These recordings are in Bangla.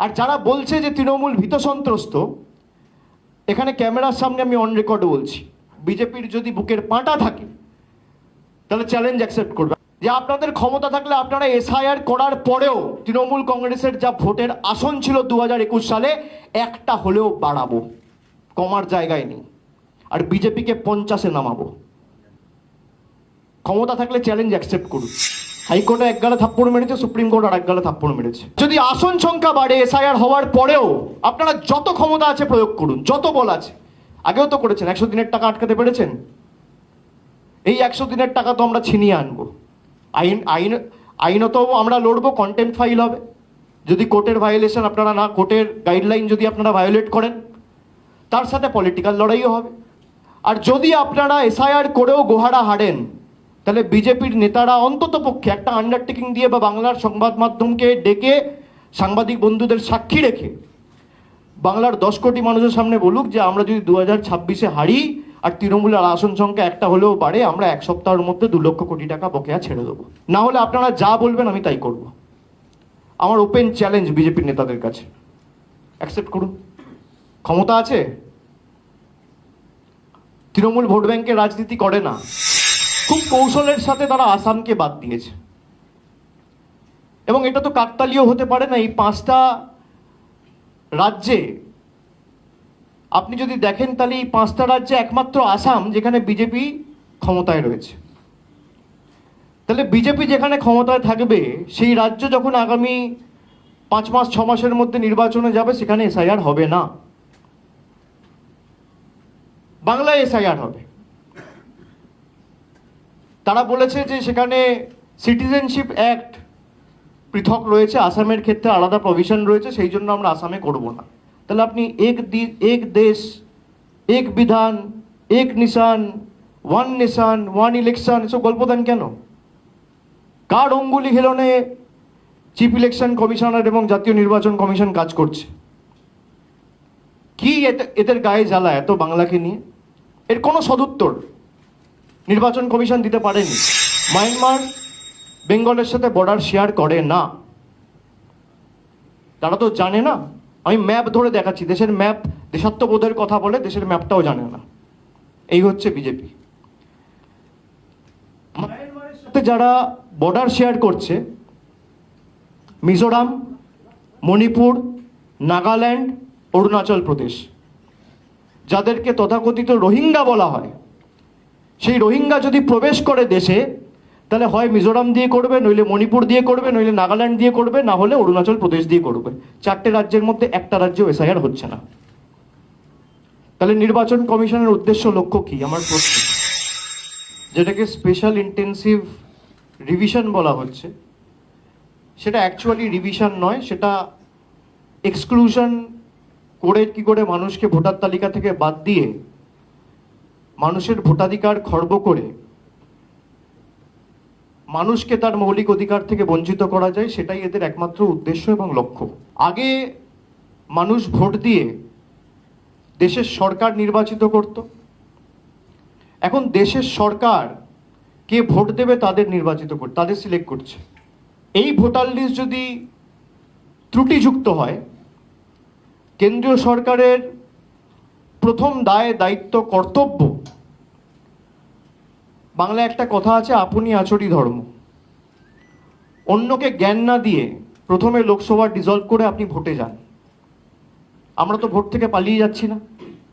আর যারা বলছে যে তৃণমূল ভীত সন্ত্রস্ত, এখানে ক্যামেরার সামনে আমি অন রেকর্ড বলছি, বিজেপির যদি বুকের পাঁটা থাকে তাহলে চ্যালেঞ্জ অ্যাকসেপ্ট করবে যে আপনাদের ক্ষমতা থাকলে আপনারা এসআইআর করার পরেও তৃণমূল কংগ্রেসের যা ভোটের আসন ছিল 2021 সালে একটা হলেও বাড়াবো, কমার জায়গায় নেই, আর বিজেপিকে 50-এ নামাবো। ক্ষমতা থাকলে চ্যালেঞ্জ অ্যাকসেপ্ট করুন। হাইকোর্টে এক গালে থাপ্পড় মেরেছে, সুপ্রিম কোর্ট আর এক গালে থাপ্পড় মেরেছে। যদি আসন সংখ্যা বাড়ে এসআইআর হওয়ার পরেও আপনারা যত ক্ষমতা আছে প্রয়োগ করুন, যত বল আছে। আগেও তো করেছেন, 100 দিনের টাকা আটকাতে পেরেছেন। এই 100 দিনের টাকা তো আমরা ছিনিয়ে আনবো। আইনত আমরা লড়বো, কন্টেম্প ফাইল হবে যদি কোর্টের ভায়োলেশন আপনারা না, কোর্টের গাইডলাইন যদি আপনারা ভায়োলেট করেন, তার সাথে পলিটিক্যাল লড়াইও হবে। আর যদি আপনারা এসআইআর করেও গোহারা হারেন, তাহলে বিজেপির নেতারা অন্তত পক্ষে একটা আন্ডারটেকিং দিয়ে বা বাংলার সংবাদ মাধ্যমকে ডেকে সাংবাদিক বন্ধুদের সাক্ষী রেখে বাংলার 10 কোটি মানুষের সামনে বলুক যে আমরা যদি 2026-এ হারি আর তৃণমূলের আসন সংখ্যা একটা হলেও বাড়ে, আমরা 1 সপ্তাহের মধ্যে 2 লক্ষ কোটি টাকা বকেয়া ছেড়ে দেবো। না হলে আপনারা যা বলবেন আমি তাই করব। আমার ওপেন চ্যালেঞ্জ বিজেপির নেতাদের কাছে, অ্যাকসেপ্ট করুন। ক্ষমতা আছে। তৃণমূল ভোট ব্যাংকের রাজনীতি করে না, খুব কৌশলের সাথে তারা আসামকে বাদ দিয়েছে। এবং এটা তো কাকতালীয় হতে পারে না। এই 5টা রাজ্যে আপনি যদি দেখেন, তাহলে এই 5টা রাজ্যে একমাত্র আসাম যেখানে বিজেপি ক্ষমতায় রয়েছে। তাহলে বিজেপি যেখানে ক্ষমতায় থাকবে, সেই রাজ্য যখন আগামী 5 মাস 6 মাসের মধ্যে নির্বাচনে যাবে, সেখানে এসআইআর হবে না, বাংলায় এসআইআর হবে। তারা বলেছে যে সেখানে সিটিজেনশিপ অ্যাক্ট পৃথক রয়েছে, আসামের ক্ষেত্রে আলাদা প্রভিশন রয়েছে, সেই জন্য আমরা আসামে করব না। তাহলে আপনি এক দেশ এক বিধান এক নিশান, ওয়ান নেশন ওয়ান ইলেকশন, এসব গল্প দেন কেন? কার অঙ্গুলি হেলনে চিফ ইলেকশন কমিশনার এবং জাতীয় নির্বাচন কমিশন কাজ করছে? কি এদের গায়ে জ্বালা এত বাংলাকে নিয়ে? এর কোনো সদুত্তর নির্বাচন কমিশন দিতে পারেনি। মায়ানমার বেঙ্গলের সাথে বর্ডার শেয়ার করে না, তারা তো জানে না। আমি ম্যাপ ধরে দেখাচ্ছি, দেশের ম্যাপ দেশাত্মবোধের কথা বলে, দেশের ম্যাপটাও জানে না। এই হচ্ছে বিজেপি। মায়ানমারের সাথে যারা বর্ডার শেয়ার করছে, মিজোরাম, মণিপুর, নাগাল্যান্ড, অরুণাচল প্রদেশ, যাদেরকে তথাকথিত রোহিঙ্গা বলা হয়, সেই রোহিঙ্গা যদি প্রবেশ করে দেশে, তাহলে হয় মিজোরাম দিয়ে করবে, নইলে মণিপুর দিয়ে করবে, নইলে নাগাল্যান্ড দিয়ে করবে, না হলে অরুণাচল প্রদেশ দিয়ে করবে। 4টে রাজ্যের মধ্যে একটা রাজ্যেও এসআইআর হচ্ছে না। তাহলে নির্বাচন কমিশনের উদ্দেশ্য লক্ষ্য কি? আমার প্রশ্ন। যেটাকে স্পেশাল ইন্টেন্সিভ রিভিশন বলা হচ্ছে, সেটা অ্যাকচুয়ালি রিভিশন নয়, সেটা এক্সক্লুশন করে কি করে মানুষকে ভোটার তালিকা থেকে বাদ দিয়ে মানুষের ভোটাধিকার খর্ব করে মানুষকে তার মৌলিক অধিকার থেকে বঞ্চিত করা যায়, সেটাই এদের একমাত্র উদ্দেশ্য এবং লক্ষ্য। আগে মানুষ ভোট দিয়ে দেশের সরকার নির্বাচিত করত, এখন দেশের সরকার কে ভোট দেবে তাদের নির্বাচিত করছে, তাদের সিলেক্ট করছে। এই ভোটার লিস্ট যদি ত্রুটিযুক্ত হয়, কেন্দ্রীয় সরকারের প্রথম দায়, দায়িত্ব, কর্তব্য, বাংলায় একটা কথা আছে, আপনি আচরি ধর্ম। অন্যকে জ্ঞান না দিয়ে প্রথমে লোকসভা ডিসলভ করে আপনি ভোটে যান। আমরা তো ভোট থেকে পালিয়ে যাচ্ছি না।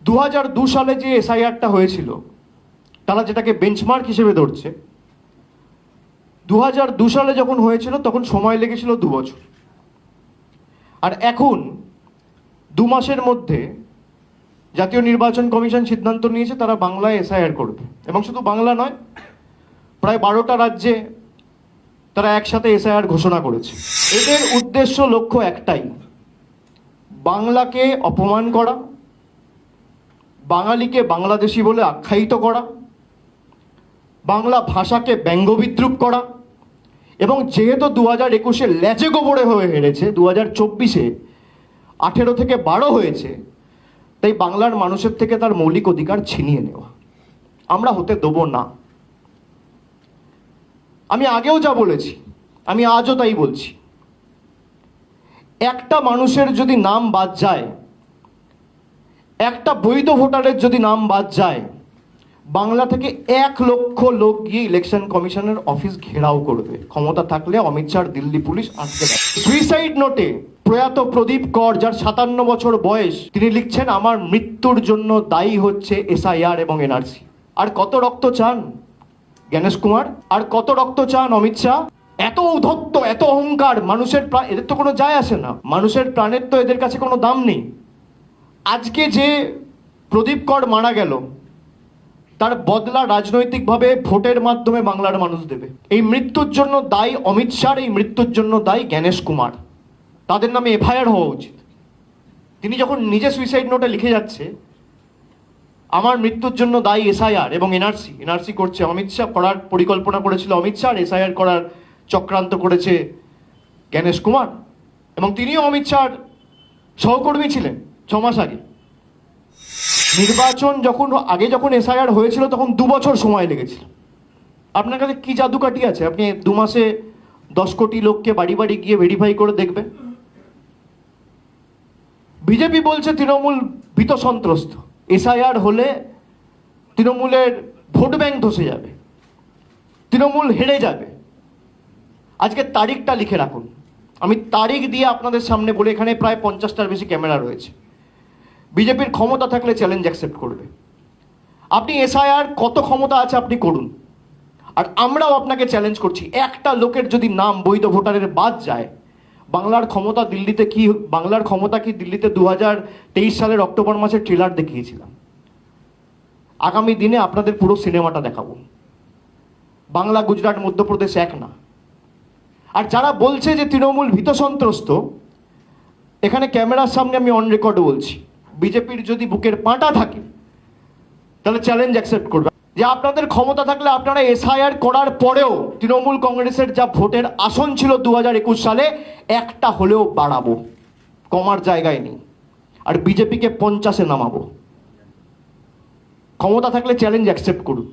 2002 সালে যে এসআইআরটা হয়েছিল, তারা যেটাকে বেঞ্চমার্ক হিসেবে ধরছে, 2002 সালে যখন হয়েছিল তখন সময় লেগেছিল 2 বছর। আর এখন 2 মাসের মধ্যে জাতীয় নির্বাচন কমিশন সিদ্ধান্ত নিয়েছে তারা বাংলায় এসআইআর করবে। এবং শুধু বাংলা নয়, প্রায় 12টা রাজ্যে তারা একসাথে এসআইআর ঘোষণা করেছে। এদের উদ্দেশ্য লক্ষ্য একটাই, বাংলাকে অপমান করা, বাঙালিকে বাংলাদেশি বলে আখ্যায়িত করা, বাংলা ভাষাকে ব্যঙ্গবিদ্রুপ করা। এবং যেহেতু 2021-এ ল্যাচে গোবরে হয়ে হেরেছে, 2024-এ 18 থেকে 12 হয়েছে, তাই বাংলার মানুষের থেকে তার মৌলিক অধিকার ছিনিয়ে নেওয়া আমরা হতে দেব না। আমি আগেও যা বলেছি, আমি আজও তাই বলছি। একটা মানুষের যদি নাম বাদ যায়, একটা বৈধ ভোটারের যদি নাম বাদ যায়, বাংলা থেকে 1,00,000 লোক গিয়ে ইলেকশন কমিশনের অফিস ঘেরাও করবে। ক্ষমতা থাকলে অমিত শাহ দিল্লি পুলিশ আটকে দেয়। সুইসাইড নোটে প্রয়াত প্রদীপ কর, যার 57 বছর বয়স, তিনি লিখছেন আমার মৃত্যুর জন্য দায়ী হচ্ছে এসআইআর এবং এনআরসি। আর কত রক্ত চান জ্ঞানেশ কুমার? আর কত রক্ত চান অমিত শাহ? এত ঔদ্ধত্য, এত অহংকার, মানুষের প্রাণ, এদের তো কোনো যায় আসে না। মানুষের প্রাণের তো এদের কাছে কোনো দাম নেই। আজকে যে প্রদীপ কর মারা গেল, তার বদলা রাজনৈতিকভাবে ভোটের মাধ্যমে বাংলার মানুষ দেবে। এই মৃত্যুর জন্য দায়ী অমিত শাহ, এই মৃত্যুর জন্য দায়ী জ্ঞানেশ কুমার। তাদের নামে এফআইআর হওয়া উচিত। তিনি যখন নিজে সুইসাইড নোটে লিখে যাচ্ছে আমার মৃত্যুর জন্য দায়ী এসআইআর এবং এনআরসি করছে অমিত শাহ, করার পরিকল্পনা করেছিল অমিত শাহ, এসআইআর করার চক্রান্ত করেছে জ্ঞানেশ কুমার, এবং তিনিও অমিত শাহর সহকর্মী ছিলেন 6 মাস আগে। নির্বাচন যখন এসআইআর হয়েছিল তখন 2 বছর সময় লেগেছিল। আপনার কাছে কি জাদুকাঠি আছে আপনি 2 মাসে 10 কোটি লোককে বাড়ি বাড়ি গিয়ে ভেরিফাই করে দেখবেন? বিজেপি বলছে তৃণমূল ভীত সন্ত্রস্ত, এসআইআর হলে তৃণমূলের ভোট ব্যাংক ধসে যাবে, তৃণমূল হেরে যাবে। আজকে তারিখটা লিখে রাখুন, আমি তারিখ দিয়ে আপনাদের সামনে বলে, এখানে প্রায় 50টার বেশি ক্যামেরা রয়েছে। বিজেপির ক্ষমতা থাকলে চ্যালেঞ্জ অ্যাকসেপ্ট করবে। আপনি এসআইআর কত ক্ষমতা আছে আপনি করুন, আর আমরাও আপনাকে চ্যালেঞ্জ করছি, একটা লোকের যদি নাম বৈধ ভোটারের বাদ যায়, বাংলার ক্ষমতা কি দিল্লিতে 2023 সালের অক্টোবর মাসের ট্রেলার দেখিয়েছিলাম। আগামী দিনে আপনাদের পুরো সিনেমাটা দেখাবো। বাংলা, গুজরাট, মধ্যপ্রদেশ এক না। আর যারা বলছে যে তৃণমূল ভীত সন্ত্রস্ত, এখানে ক্যামেরার সামনে আমি অন রেকর্ড বলছি, বিজেপির যদি বুকের পাঁটা থাকে তাহলে চ্যালেঞ্জ অ্যাকসেপ্ট করবে যে আপনাদের ক্ষমতা থাকলে আপনারা এসআইআর করার পরেও তৃণমূল কংগ্রেসের যা ভোটের আসন ছিল 2021 সালে, একটা হলেও বাড়াবো, কমার জায়গায় নেই, আর বিজেপিকে 50-এ নামাবো। ক্ষমতা থাকলে চ্যালেঞ্জ অ্যাকসেপ্ট করুন।